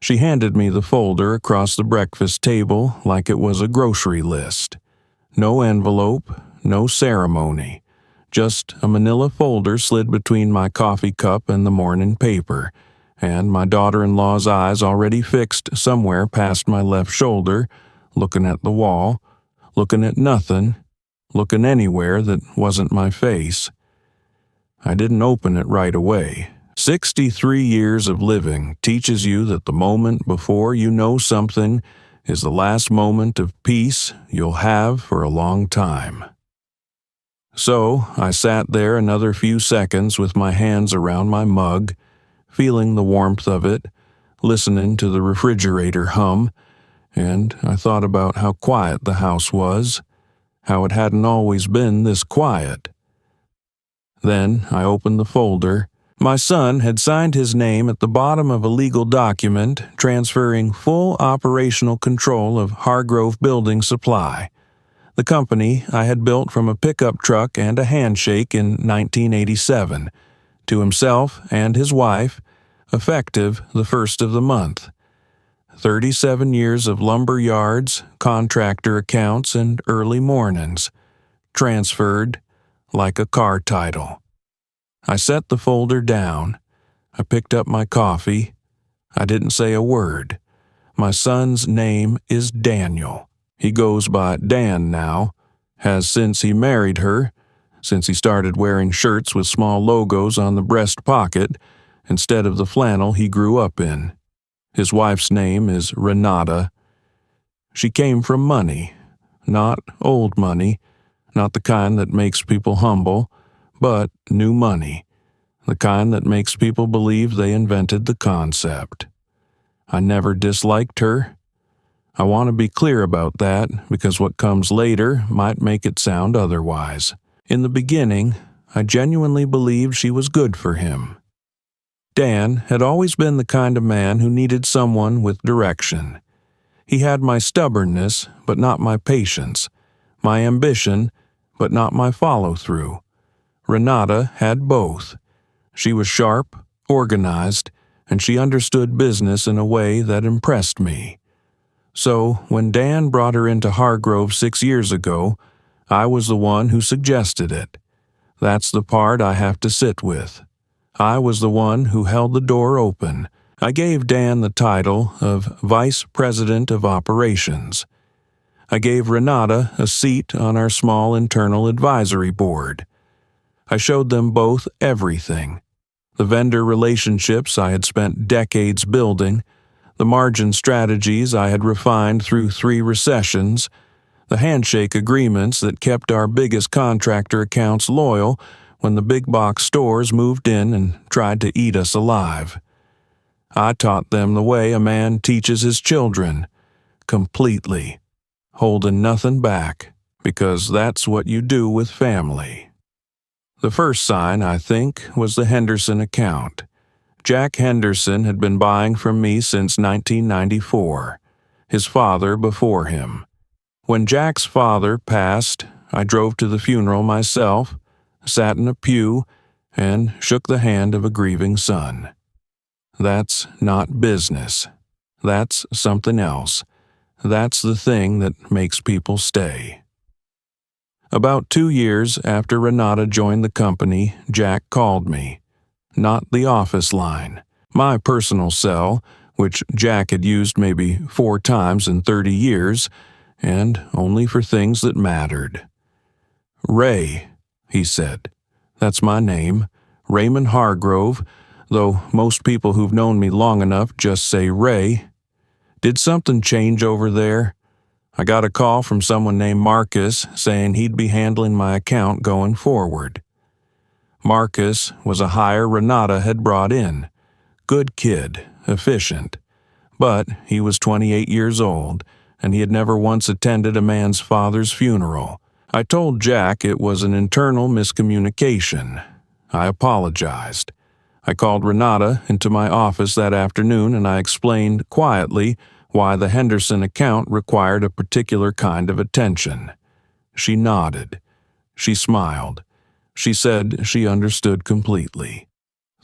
She handed me the folder across the breakfast table like it was a grocery list. No envelope, no ceremony. Just a manila folder slid between my coffee cup and the morning paper, and my daughter-in-law's eyes already fixed somewhere past my left shoulder, looking at the wall, looking at nothing, looking anywhere that wasn't my face. I didn't open it right away. 63 years of living teaches you that the moment before you know something is the last moment of peace you'll have for a long time. So I sat there another few seconds with my hands around my mug, feeling the warmth of it, listening to the refrigerator hum, and I thought about how quiet the house was, how it hadn't always been this quiet. Then I opened the folder. My son had signed his name at the bottom of a legal document transferring full operational control of Hargrove Building Supply, the company I had built from a pickup truck and a handshake in 1987, to himself and his wife, effective the first of the month. 37 years of lumber yards, contractor accounts, and early mornings, transferred like a car title. I set the folder down. I picked up my coffee. I didn't say a word. My son's name is Daniel. He goes by Dan now, has since he married her, since he started wearing shirts with small logos on the breast pocket instead of the flannel he grew up in. His wife's name is Renata. She came from money, not old money, not the kind that makes people humble, but new money, the kind that makes people believe they invented the concept. I never disliked her. I want to be clear about that because what comes later might make it sound otherwise. In the beginning, I genuinely believed she was good for him. Dan had always been the kind of man who needed someone with direction. He had my stubbornness, but not my patience, my ambition, but not my follow-through. Renata had both. She was sharp, organized, and she understood business in a way that impressed me. So, when Dan brought her into Hargrove 6 years ago, I was the one who suggested it. That's the part I have to sit with. I was the one who held the door open. I gave Dan the title of Vice President of Operations. I gave Renata a seat on our small internal advisory board. I showed them both everything. The vendor relationships I had spent decades building, the margin strategies I had refined through 3 recessions, the handshake agreements that kept our biggest contractor accounts loyal when the big box stores moved in and tried to eat us alive. I taught them the way a man teaches his children, completely, holding nothing back, because that's what you do with family. The first sign, I think, was the Henderson account. Jack Henderson had been buying from me since 1994, his father before him. When Jack's father passed, I drove to the funeral myself, sat in a pew, and shook the hand of a grieving son. That's not business. That's something else. That's the thing that makes people stay. About 2 years after Renata joined the company, Jack called me. Not the office line. My personal cell, which Jack had used maybe 4 times in 30 years, and only for things that mattered. "Ray," he said. "That's my name, Raymond Hargrove, though most people who've known me long enough just say Ray. Did something change over there? I got a call from someone named Marcus saying he'd be handling my account going forward." Marcus was a hire Renata had brought in. Good kid, efficient. But he was 28 years old, and he had never once attended a man's father's funeral. I told Jack it was an internal miscommunication. I apologized. I called Renata into my office that afternoon and I explained quietly why the Henderson account required a particular kind of attention. She nodded. She smiled. She said she understood completely.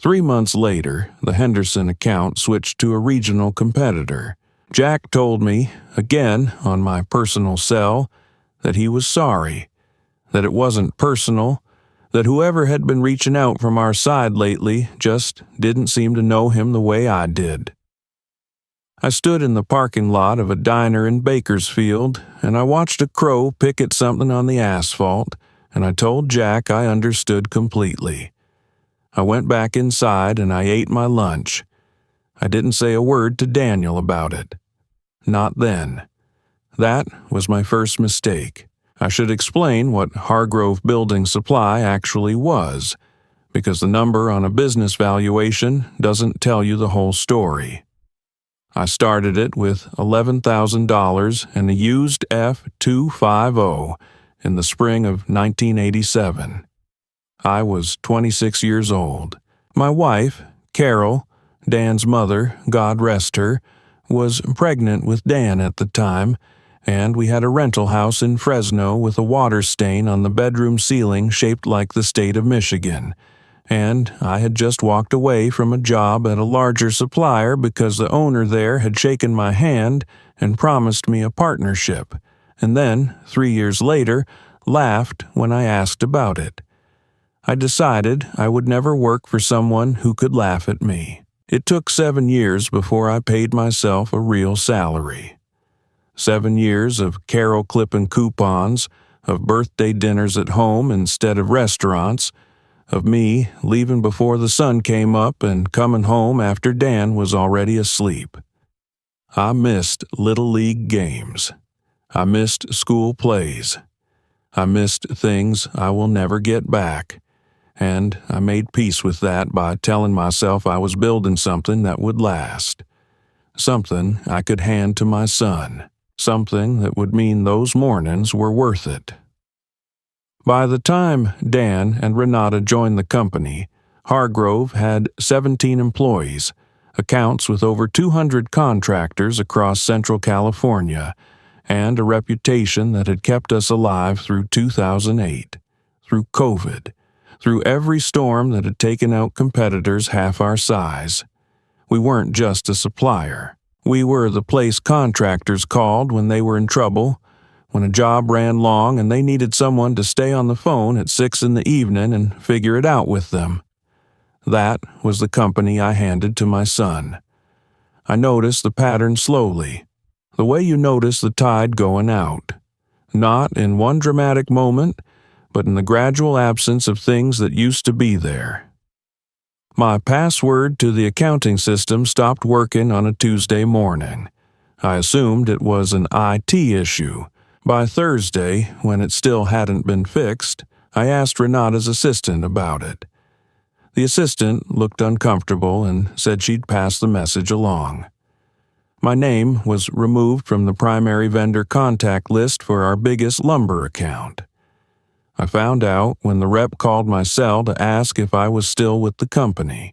3 months later, the Henderson account switched to a regional competitor. Jack told me, again on my personal cell, that he was sorry, that it wasn't personal, that whoever had been reaching out from our side lately just didn't seem to know him the way I did. I stood in the parking lot of a diner in Bakersfield, and I watched a crow pick at something on the asphalt, and I told Jack I understood completely. I went back inside and I ate my lunch. I didn't say a word to Daniel about it. Not then. That was my first mistake. I should explain what Hargrove Building Supply actually was, because the number on a business valuation doesn't tell you the whole story. I started it with $11,000 and a used F250 in the spring of 1987. I was 26 years old. My wife, Carol, Dan's mother, God rest her, was pregnant with Dan at the time, and we had a rental house in Fresno with a water stain on the bedroom ceiling shaped like the state of Michigan. And I had just walked away from a job at a larger supplier because the owner there had shaken my hand and promised me a partnership, and then, 3 years later, laughed when I asked about it. I decided I would never work for someone who could laugh at me. It took 7 years before I paid myself a real salary. 7 years of Carol clipping coupons, of birthday dinners at home instead of restaurants, of me leaving before the sun came up and coming home after Dan was already asleep. I missed Little League games. I missed school plays. I missed things I will never get back. And I made peace with that by telling myself I was building something that would last. Something I could hand to my son. Something that would mean those mornings were worth it. By the time Dan and Renata joined the company, Hargrove had 17 employees, accounts with over 200 contractors across Central California, and a reputation that had kept us alive through 2008, through COVID, through every storm that had taken out competitors half our size. We weren't just a supplier. We were the place contractors called when they were in trouble, when a job ran long and they needed someone to stay on the phone at 6 in the evening and figure it out with them. That was the company I handed to my son. I noticed the pattern slowly, the way you notice the tide going out. Not in one dramatic moment, but in the gradual absence of things that used to be there. My password to the accounting system stopped working on a Tuesday morning. I assumed it was an IT issue. By Thursday, when it still hadn't been fixed, I asked Renata's assistant about it. The assistant looked uncomfortable and said she'd pass the message along. My name was removed from the primary vendor contact list for our biggest lumber account. I found out when the rep called my cell to ask if I was still with the company.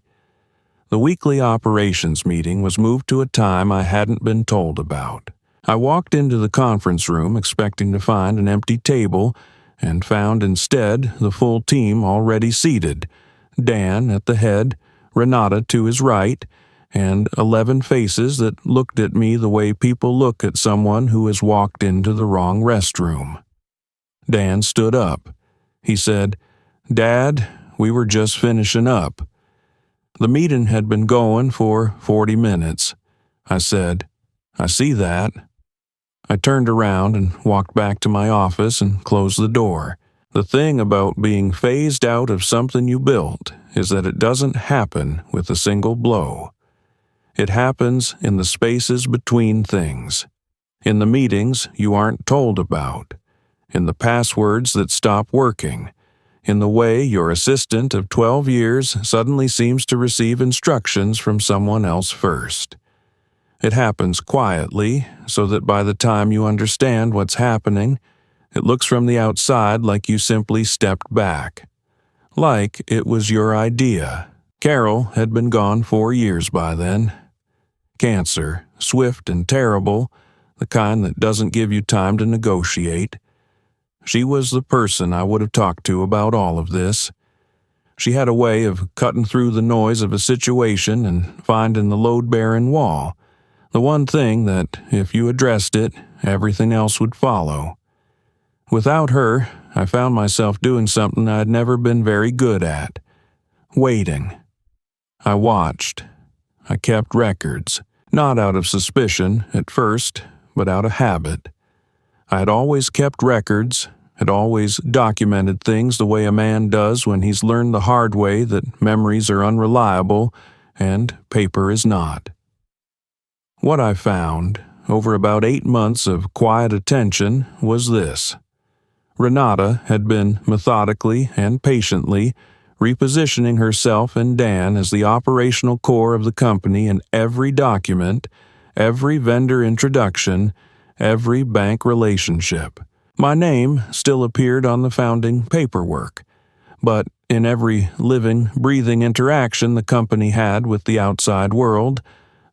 The weekly operations meeting was moved to a time I hadn't been told about. I walked into the conference room expecting to find an empty table and found instead the full team already seated, Dan at the head, Renata to his right, and 11 faces that looked at me the way people look at someone who has walked into the wrong restroom. Dan stood up. He said, "Dad, we were just finishing up." The meeting had been going for 40 minutes. I said, "I see that." I turned around and walked back to my office and closed the door. The thing about being phased out of something you built is that it doesn't happen with a single blow. It happens in the spaces between things. In the meetings you aren't told about. In the passwords that stop working. In the way your assistant of 12 years suddenly seems to receive instructions from someone else first. It happens quietly, so that by the time you understand what's happening, it looks from the outside like you simply stepped back. Like it was your idea. Carol had been gone 4 years by then. Cancer, swift and terrible, the kind that doesn't give you time to negotiate. She was the person I would have talked to about all of this. She had a way of cutting through the noise of a situation and finding the load-bearing wall, the one thing that, if you addressed it, everything else would follow. Without her, I found myself doing something I'd never been very good at: waiting. I watched. I kept records, not out of suspicion at first, but out of habit. I had always kept records, had always documented things the way a man does when he's learned the hard way that memories are unreliable and paper is not. What I found, over about 8 months of quiet attention, was this. Renata had been methodically and patiently repositioning herself and Dan as the operational core of the company in every document, every vendor introduction, every bank relationship. My name still appeared on the founding paperwork, but in every living, breathing interaction the company had with the outside world,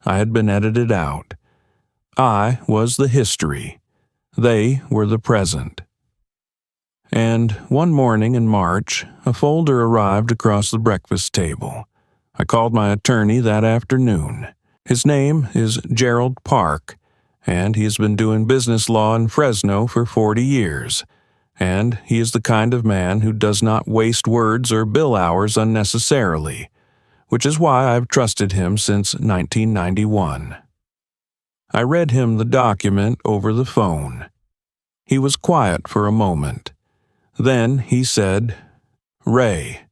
I had been edited out. I was the history. They were the present. And one morning in March, a folder arrived across the breakfast table. I called my attorney that afternoon. His name is Gerald Park, and he has been doing business law in Fresno for 40 years. And he is the kind of man who does not waste words or bill hours unnecessarily, which is why I've trusted him since 1991. I read him the document over the phone. He was quiet for a moment. Then he said, "Ray,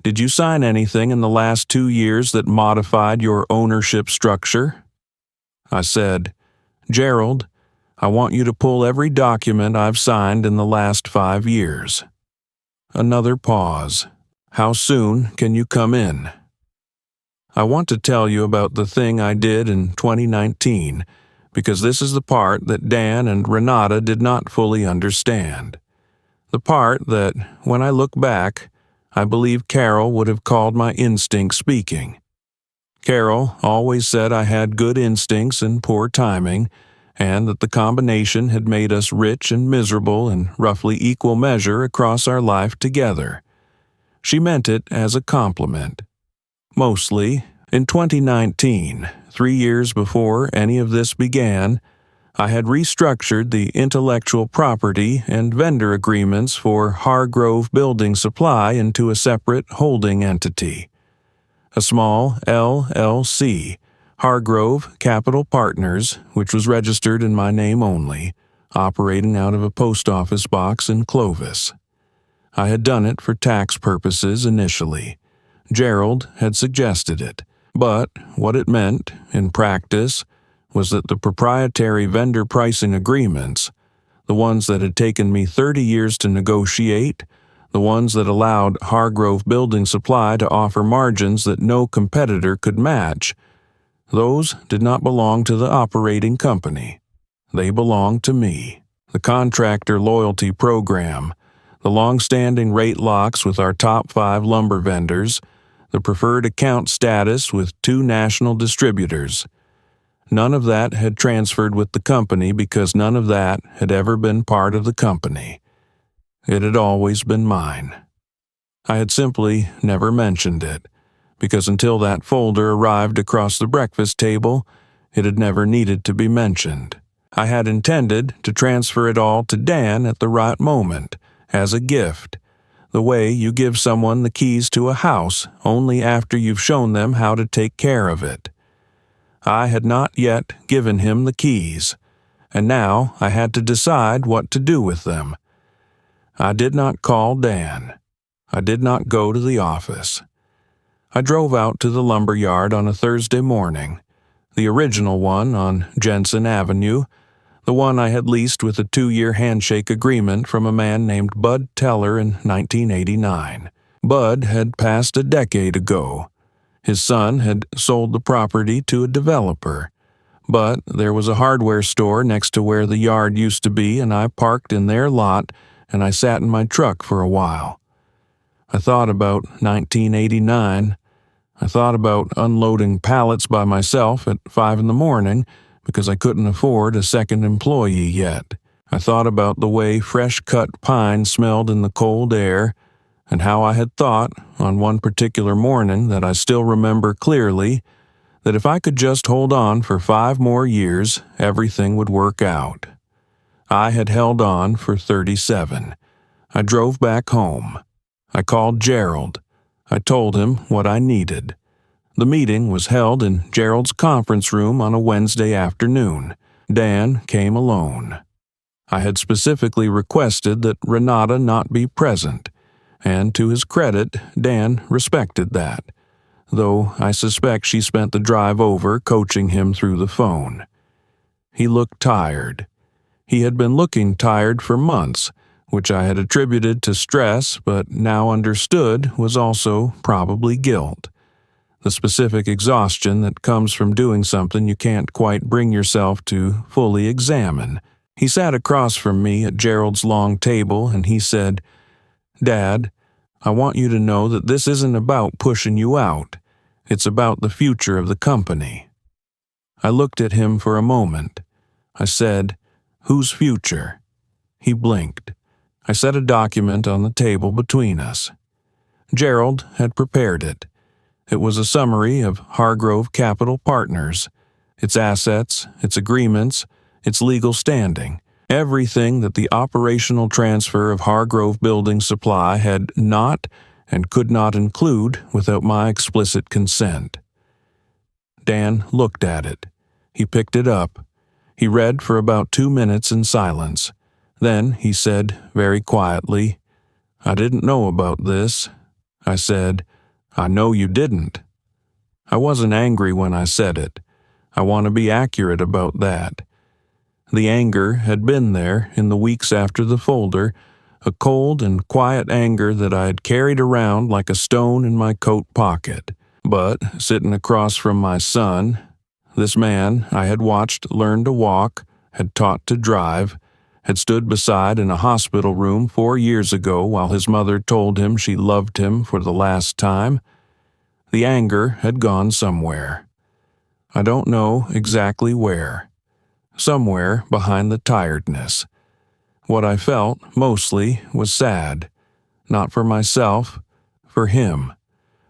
did you sign anything in the last 2 years that modified your ownership structure?" I said, "Gerald, I want you to pull every document I've signed in the last 5 years." Another pause. "How soon can you come in?" I want to tell you about the thing I did in 2019, because this is the part that Dan and Renata did not fully understand. The part that, when I look back, I believe Carol would have called my instinct speaking. Carol always said I had good instincts and poor timing, and that the combination had made us rich and miserable in roughly equal measure across our life together. She meant it as a compliment. Mostly, in 2019, 3 years before any of this began, I had restructured the intellectual property and vendor agreements for Hargrove Building Supply into a separate holding entity. A small LLC, Hargrove Capital Partners, which was registered in my name only, operating out of a post office box in Clovis. I had done it for tax purposes initially. Gerald had suggested it, but what it meant, in practice, was that the proprietary vendor pricing agreements, the ones that had taken me 30 years to negotiate, the ones that allowed Hargrove Building Supply to offer margins that no competitor could match, those did not belong to the operating company. They belonged to me. The contractor loyalty program, the long-standing rate locks with our top 5 lumber vendors, the preferred account status with 2 national distributors. None of that had transferred with the company because none of that had ever been part of the company. It had always been mine. I had simply never mentioned it, because until that folder arrived across the breakfast table, it had never needed to be mentioned. I had intended to transfer it all to Dan at the right moment, as a gift, the way you give someone the keys to a house only after you've shown them how to take care of it. I had not yet given him the keys, and now I had to decide what to do with them. I did not call Dan. I did not go to the office. I drove out to the lumber yard on a Thursday morning, the original one on Jensen Avenue, the one I had leased with a 2-year handshake agreement from a man named Bud Teller in 1989. Bud had passed a decade ago. His son had sold the property to a developer, but there was a hardware store next to where the yard used to be, and I parked in their lot and I sat in my truck for a while. I thought about 1989. I thought about unloading pallets by myself at 5 in the morning because I couldn't afford a second employee yet. I thought about the way fresh-cut pine smelled in the cold air, and how I had thought, on one particular morning that I still remember clearly, that if I could just hold on for 5 more years, everything would work out. I had held on for 37. I drove back home. I called Gerald. I told him what I needed. The meeting was held in Gerald's conference room on a Wednesday afternoon. Dan came alone. I had specifically requested that Renata not be present, and to his credit, Dan respected that, though I suspect she spent the drive over coaching him through the phone. He looked tired. He had been looking tired for months, which I had attributed to stress but now understood was also probably guilt. The specific exhaustion that comes from doing something you can't quite bring yourself to fully examine. He sat across from me at Gerald's long table and he said, "Dad, I want you to know that this isn't about pushing you out. It's about the future of the company." I looked at him for a moment. I said, "Whose future?" He blinked. I set a document on the table between us. Gerald had prepared it. It was a summary of Hargrove Capital Partners, its assets, its agreements, its legal standing, everything that the operational transfer of Hargrove Building Supply had not and could not include without my explicit consent. Dan looked at it. He picked it up. He read for about 2 minutes in silence. Then he said very quietly, "I didn't know about this." I said, "I know you didn't." I wasn't angry when I said it. I want to be accurate about that. The anger had been there in the weeks after the folder, a cold and quiet anger that I had carried around like a stone in my coat pocket. But sitting across from my son, this man I had watched learn to walk, had taught to drive, had stood beside in a hospital room 4 years ago while his mother told him she loved him for the last time, the anger had gone somewhere. I don't know exactly where. Somewhere behind the tiredness. What I felt, mostly, was sad. Not for myself, for him.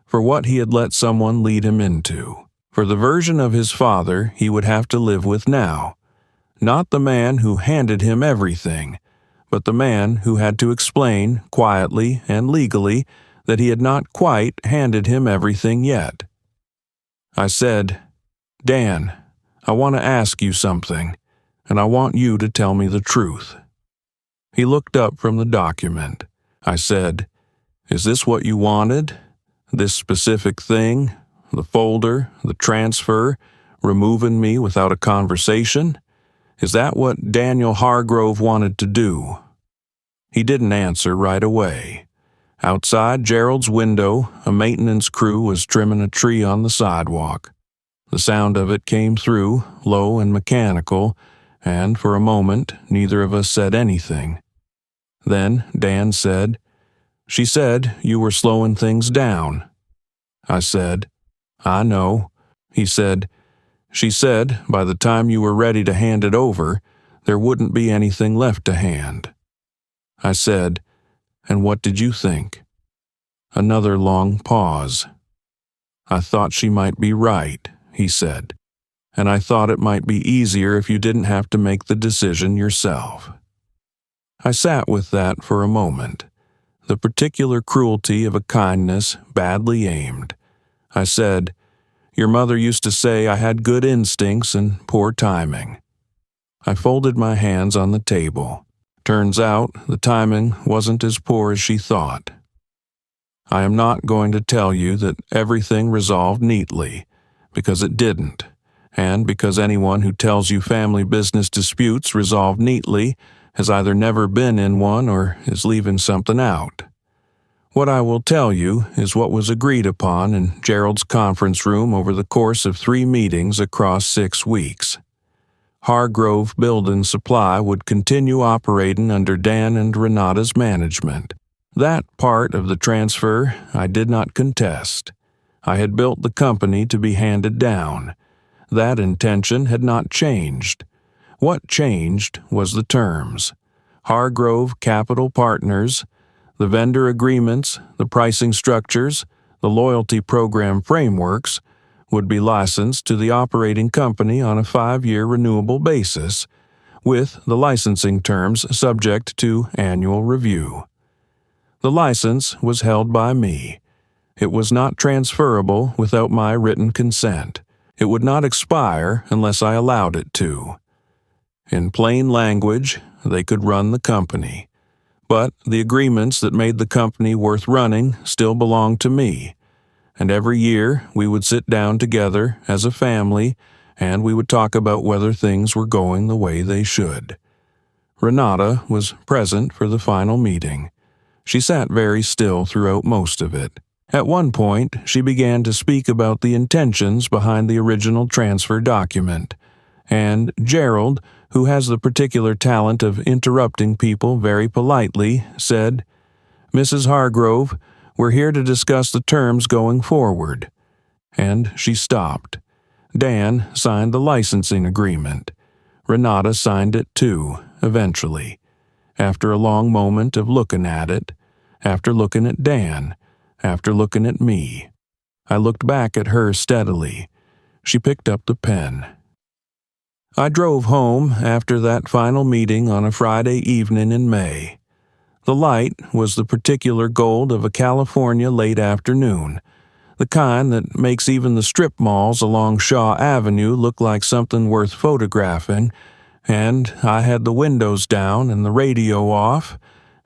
For what he had let someone lead him into. For the version of his father he would have to live with now. Not the man who handed him everything, but the man who had to explain, quietly and legally, that he had not quite handed him everything yet. I said, "Dan, I want to ask you something, and I want you to tell me the truth." He looked up from the document. I said, "Is this what you wanted? This specific thing? The folder, the transfer, removing me without a conversation? Is that what Daniel Hargrove wanted to do?" He didn't answer right away. Outside Gerald's window, a maintenance crew was trimming a tree on the sidewalk. The sound of it came through, low and mechanical, and for a moment neither of us said anything. Then Dan said, "She said you were slowing things down." I said, "I know." He said, "She said by the time you were ready to hand it over, there wouldn't be anything left to hand." I said, "And what did you think?" Another long pause. "I thought she might be right," he said, "and I thought it might be easier if you didn't have to make the decision yourself." I sat with that for a moment. The particular cruelty of a kindness badly aimed. I said, "Your mother used to say I had good instincts and poor timing." I folded my hands on the table. Turns out the timing wasn't as poor as she thought. I am not going to tell you that everything resolved neatly, because it didn't, and because anyone who tells you family business disputes resolve neatly has either never been in one or is leaving something out. What I will tell you is what was agreed upon in Gerald's conference room over the course of 3 meetings across 6 weeks. Hargrove Building Supply would continue operating under Dan and Renata's management. That part of the transfer I did not contest. I had built the company to be handed down. That intention had not changed. What changed was the terms. Hargrove Capital Partners, The vendor agreements, the pricing structures, the loyalty program frameworks would be licensed to the operating company on a 5-year renewable basis, with the licensing terms subject to annual review. The license was held by me. It was not transferable without my written consent. It would not expire unless I allowed it to. In plain language, they could run the company. But the agreements that made the company worth running still belonged to me, and every year we would sit down together as a family and we would talk about whether things were going the way they should. Renata was present for the final meeting. She sat very still throughout most of it. At one point, she began to speak about the intentions behind the original transfer document, and Gerald, who has the particular talent of interrupting people very politely, said, "Mrs. Hargrove, we're here to discuss the terms going forward." And she stopped. Dan signed the licensing agreement. Renata signed it too, eventually. After a long moment of looking at it, after looking at Dan, after looking at me. I looked back at her steadily. She picked up the pen. I drove home after that final meeting on a Friday evening in May. The light was the particular gold of a California late afternoon, the kind that makes even the strip malls along Shaw Avenue look like something worth photographing, and I had the windows down and the radio off,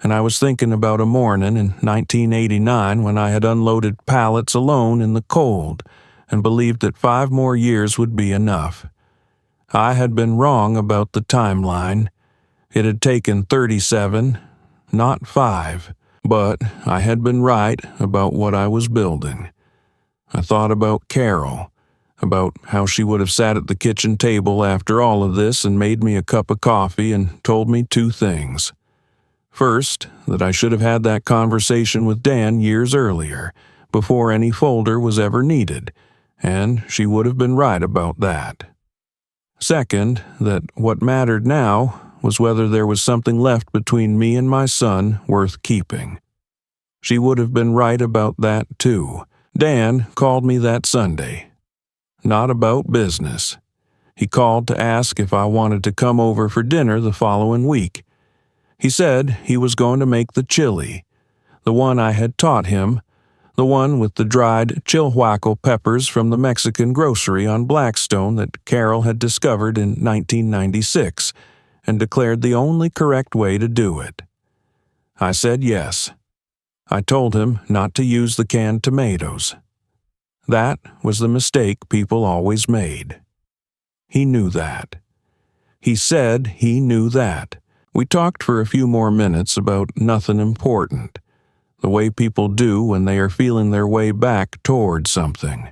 and I was thinking about a morning in 1989 when I had unloaded pallets alone in the cold and believed that 5 more years would be enough. I had been wrong about the timeline. It had taken 37, not 5, but I had been right about what I was building. I thought about Carol, about how she would have sat at the kitchen table after all of this and made me a cup of coffee and told me 2 things. First, that I should have had that conversation with Dan years earlier, before any folder was ever needed, and she would have been right about that. Second, that what mattered now was whether there was something left between me and my son worth keeping. She would have been right about that too. Dan called me that Sunday. Not about business. He called to ask if I wanted to come over for dinner the following week. He said he was going to make the chili, the one I had taught him, the one with the dried chilhuacal peppers from the Mexican grocery on Blackstone that Carol had discovered in 1996 and declared the only correct way to do it. I said yes. I told him not to use the canned tomatoes. That was the mistake people always made. He knew that. He said he knew that. We talked for a few more minutes about nothing important, the way people do when they are feeling their way back toward something.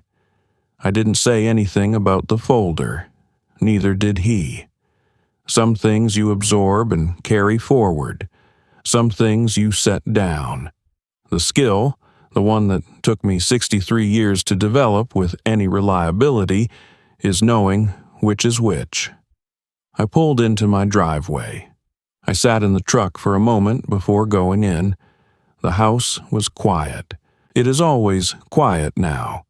I didn't say anything about the folder. Neither did he. Some things you absorb and carry forward. Some things you set down. The skill, the one that took me 63 years to develop with any reliability, is knowing which is which. I pulled into my driveway. I sat in the truck for a moment before going in. The house was quiet. It is always quiet now,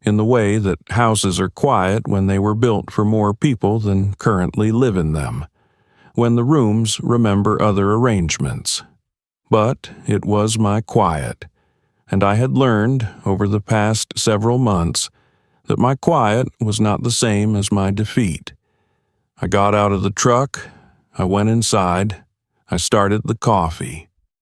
in the way that houses are quiet when they were built for more people than currently live in them, when the rooms remember other arrangements. But it was my quiet, and I had learned over the past several months that my quiet was not the same as my defeat. I got out of the truck. I went inside. I started the coffee.